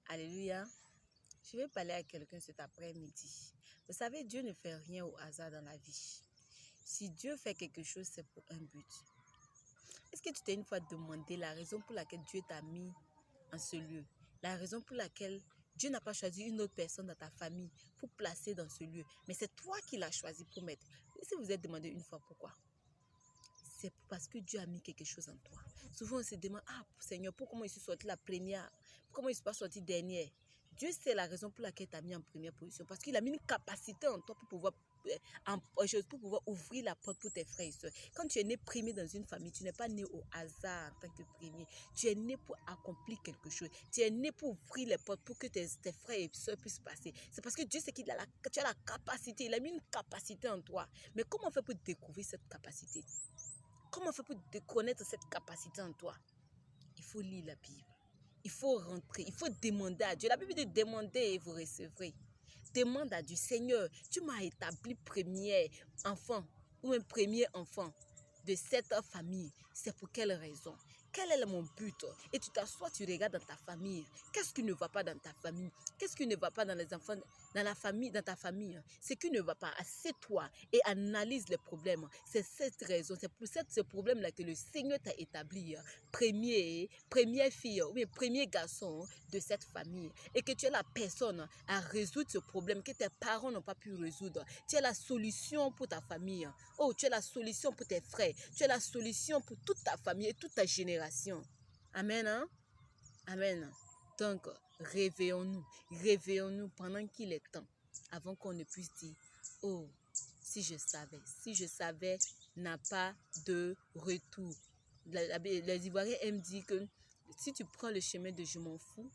Alléluia. Je vais parler à quelqu'un cet après-midi. Vous savez, Dieu ne fait rien au hasard dans la vie. Si Dieu fait quelque chose, c'est pour un but. Est-ce que tu t'es une fois demandé la raison pour laquelle Dieu t'a mis en ce lieu? La raison pour laquelle Dieu n'a pas choisi une autre personne dans ta famille pour placer dans ce lieu. Mais c'est toi qui l'as choisi pour mettre. Et si vous êtes demandé une fois pourquoi? C'est parce que Dieu a mis quelque chose en toi. Souvent, on se demande, ah Seigneur, pourquoi je suis sortie la première? Pourquoi je ne suis pas sortie dernière? Dieu sait la raison pour laquelle il t'a mis en première position. Parce qu'il a mis une capacité en toi pour pouvoir ouvrir la porte pour tes frères et soeurs. Quand tu es né premier dans une famille, tu n'es pas né au hasard en tant que premier. Tu es né pour accomplir quelque chose. Tu es né pour ouvrir les portes pour que tes frères et soeurs puissent passer. C'est parce que Dieu sait qu'il a tu as la capacité. Il a mis une capacité en toi. Mais comment on fait pour découvrir cette capacité? Comment on fait pour connaître cette capacité en toi? Il faut lire la Bible. Il faut rentrer. Il faut demander à Dieu. La Bible dit demander et vous recevrez. Demande à Dieu, Seigneur, tu m'as établi premier enfant ou un premier enfant de cette famille. C'est pour quelle raison? Quel est mon but? Et tu t'assois, tu regardes dans ta famille. Qu'est-ce qui ne va pas dans ta famille? Qu'est-ce qui ne va pas dans les enfants, dans la famille, dans ta famille? Ce qui ne va pas, assieds-toi et analyse les problèmes. C'est cette raison, c'est pour ce problème-là que le Seigneur t'a établi première fille ou bien premier garçon de cette famille. Et que tu es la personne à résoudre ce problème que tes parents n'ont pas pu résoudre. Tu es la solution pour ta famille. Oh, tu es la solution pour tes frères. Tu es la solution pour toute ta famille et toute ta génération. Amen, hein? Amen. Donc, réveillons-nous. Réveillons-nous pendant qu'il est temps. Avant qu'on ne puisse dire, oh, si je savais, n'a pas de retour. Les Ivoiriens aiment dire que si tu prends le chemin de je m'en fous,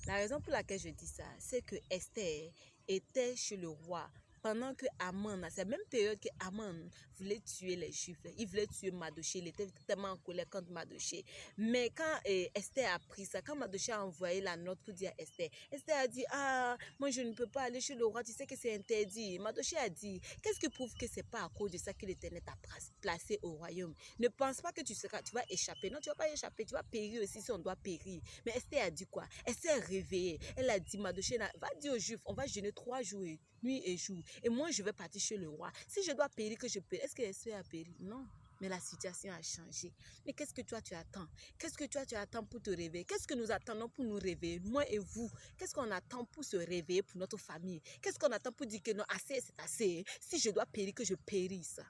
la raison pour laquelle je dis ça, c'est que Esther était chez le roi pendant que Aman, à cette même période que Aman voulait tuer les Juifs, il voulait tuer Mardochée, il était tellement en colère contre Mardochée. Mais quand Esther a pris ça, quand Mardochée a envoyé la note pour dire à Esther, Esther a dit, ah, moi je ne peux pas aller chez le roi, tu sais que c'est interdit. Mardochée a dit, qu'est-ce qui prouve que c'est pas à cause de ça que l'Éternel t'a placé au royaume? Ne pense pas que tu vas échapper. Non, tu vas pas échapper, tu vas périr aussi si on doit périr. Mais Esther a dit quoi? Esther est réveillée. Elle a dit, Mardochée, va dire aux Juifs, on va jeûner 3 jours, nuit et jour. Et moi, je vais partir chez le roi. Si je dois périr, que je péris. Est-ce que Esther a péri? Non. Mais la situation a changé. Mais qu'est-ce que toi, tu attends? Qu'est-ce que toi, tu attends pour te réveiller? Qu'est-ce que nous attendons pour nous réveiller? Moi et vous. Qu'est-ce qu'on attend pour se réveiller pour notre famille? Qu'est-ce qu'on attend pour dire que non, assez, c'est assez. Si je dois périr, que je périsse.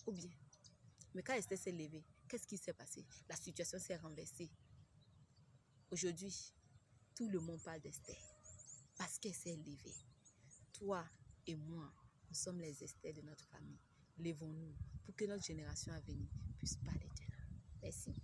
Ou bien. Mais quand Esther s'est levée, qu'est-ce qui s'est passé? La situation s'est renversée. Aujourd'hui, tout le monde parle d'Esther. Parce qu'elle s'est levée. Toi et moi, nous sommes les Esther de notre famille. Levons-nous pour que notre génération à venir puisse parler de nous. Merci.